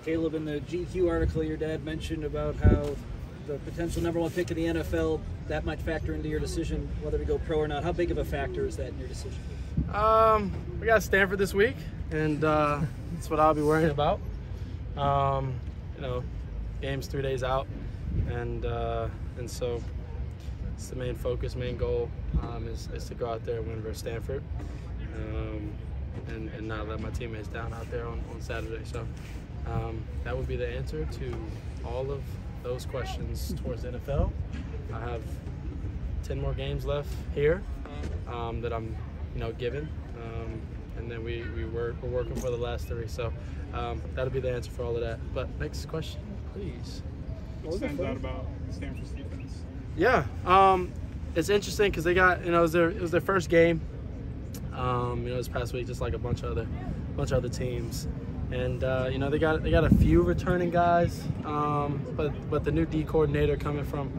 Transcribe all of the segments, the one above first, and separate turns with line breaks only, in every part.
Caleb, in the GQ article your dad mentioned about how the potential #1 pick in the NFL, that might factor into your decision whether to go pro or not. How big of a factor is that in your decision?
We got Stanford this week, and that's what I'll be worrying about. Game's 3 days out, and so it's the main focus, main goal is to go out there and win versus Stanford, and not let my teammates down out there on Saturday. So that would be the answer to all of those questions towards the NFL. I have 10 more games left here that I'm given, and then we're working for the last 3. So that'll be the answer for all of that. But next question, please.
What stands out about Stanford's defense?
Yeah, it's interesting because they got it was their first game. This past week, just like a bunch of other teams, and they got a few returning guys, but the new D coordinator coming from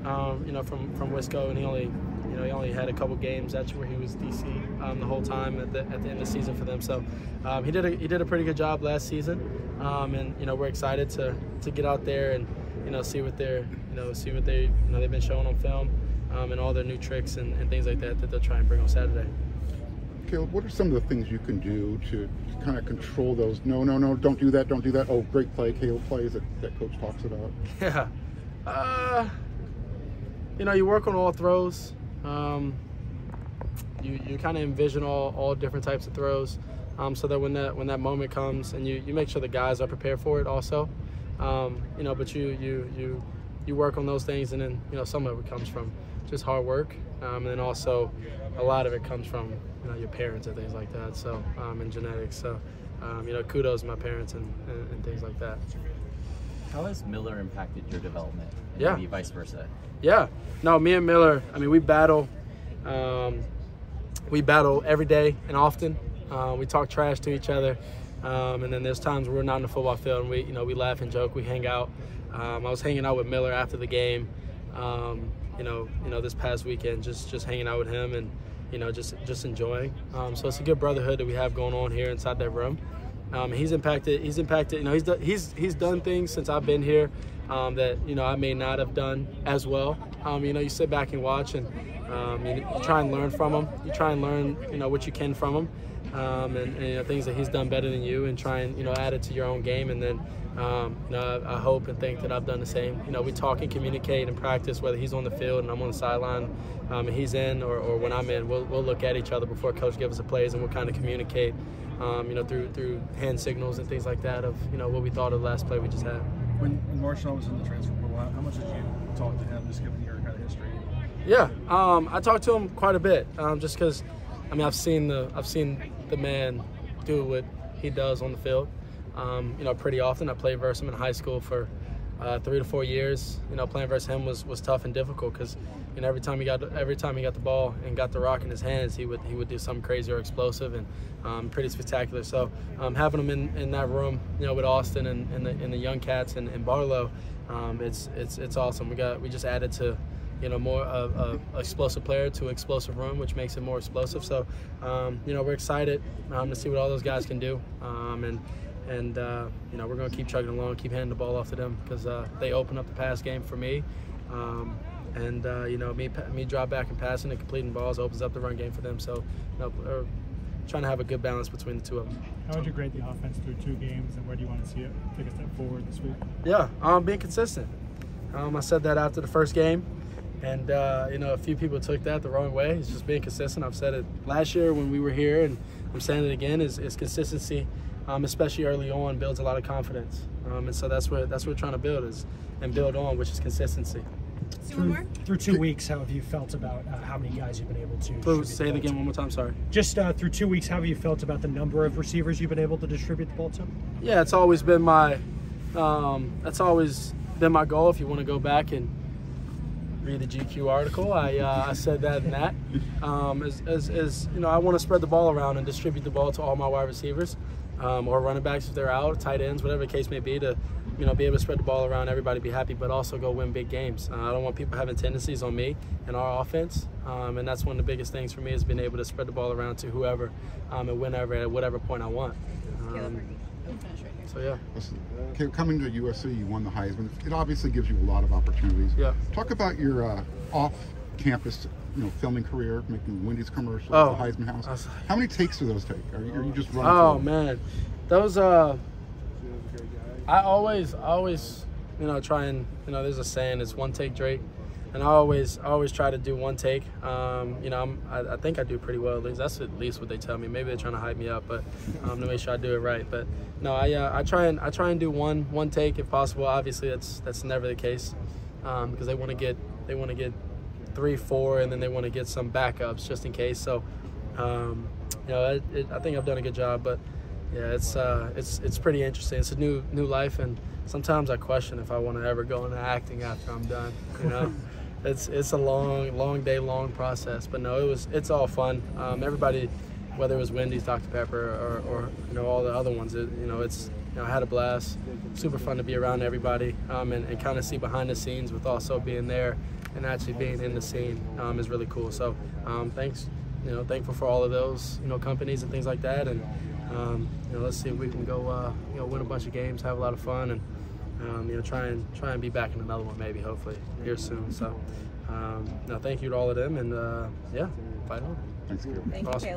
Wisco, and he only had a couple games. That's where he was DC the whole time at the end of the season for them. So he did a pretty good job last season, and we're excited to get out there and see what they've been showing on film, and all their new tricks and things like that they'll try and bring on Saturday.
Caleb, what are some of the things you can do to kind of control those? No, don't do that, don't do that. Oh, great play, Caleb plays that coach talks about.
Yeah. You work on all throws. You kind of envision all different types of throws, so that when that moment comes, and you make sure the guys are prepared for it also. But you work on those things, and then some of it comes from just hard work, and then also a lot of it comes from your parents and things like that. So and genetics. So kudos to my parents and things like that.
How has Miller impacted your development? And
Yeah.
maybe vice versa.
Yeah. No, me and Miller, we battle. We battle every day and often. We talk trash to each other. And then there's times where we're not in the football field, and we laugh and joke, we hang out. I was hanging out with Miller after the game, this past weekend, just hanging out with him and, just enjoying. So it's a good brotherhood that we have going on here inside that room. He's impacted, he's done things since I've been here that, I may not have done as well. You sit back and watch, and you try and learn from him. You try and learn, what you can from him. And things that he's done better than you, and try and add it to your own game. And then I hope and think that I've done the same. We talk and communicate and practice, whether he's on the field and I'm on the sideline, and he's in, or when I'm in. We'll look at each other before coach gives us the plays, and we'll kind of communicate through hand signals and things like that of what we thought of the last play we just had.
When Marshall was in the transfer portal, how much did you talk to him, just given your kind of history?
Yeah, I talked to him quite a bit, just because I've seen the man do what he does on the field, pretty often. I played versus him in high school for 3 to 4 years. Playing versus him was tough and difficult because every time he got the ball and got the rock in his hands, he would do something crazy or explosive and pretty spectacular. So having him in that room, with Austin and the young cats and Barlow, it's awesome. We just added to more of a explosive player to explosive room, which makes it more explosive. So, we're excited to see what all those guys can do. And we're going to keep chugging along, keep handing the ball off to them because they open up the pass game for me. Me drop back and passing and completing balls opens up the run game for them. So, we're trying to have a good balance between the two of them.
How would you grade the offense through 2 games, and where do you want to see it take a step forward this week?
Yeah, being consistent. I said that after the first game. And, a few people took that the wrong way. It's just being consistent. I've said it last year when we were here, and I'm saying it again, is consistency, especially early on, builds a lot of confidence. And so that's what we're trying to build on, which is consistency.
Through 2 weeks, how have you felt about how many guys you've been able to
Say it again one more time, sorry.
Just through 2 weeks, how have you felt about the number of receivers you've been able to distribute the ball to?
Yeah, it's always been my goal. If you want to go back and read the GQ article, I said that in that. I want to spread the ball around and distribute the ball to all my wide receivers, or running backs if they're out, tight ends, whatever the case may be, to be able to spread the ball around, everybody be happy, but also go win big games. I don't want people having tendencies on me and our offense, and that's one of the biggest things for me, is being able to spread the ball around to whoever and whenever at whatever point I want. So yeah.
Listen, Caleb, coming to USC, you won the Heisman. It obviously gives you a lot of opportunities.
Yeah.
Talk about your off-campus, filming career, making Wendy's commercials, the Heisman House. How many takes do those take? Are you just running?
Oh man, those I always try and there's a saying, it's one take Drake, and I always try to do one take. I think I do pretty well. That's at least what they tell me. Maybe they're trying to hype me up, but to make sure I do it right. But no, I try and do one take if possible. Obviously, that's never the case because they want to get 3, 4, and then they want to get some backups just in case. So I think I've done a good job, but yeah, it's pretty interesting. It's a new life, and sometimes I question if I want to ever go into acting after I'm done. It's a long day, long process. But no, it's all fun. Everybody, whether it was Wendy's, Dr. Pepper, or all the other ones, I had a blast. Super fun to be around everybody and kind of see behind the scenes with also being there and actually being in the scene is really cool. So thanks, thankful for all of those companies and things like that. And let's see if we can go win a bunch of games, have a lot of fun, and try and be back in another one maybe, hopefully here soon. So thank you to all of them, and fight on.
Thanks, Caleb.
Thank you,
Awesome.
Caleb.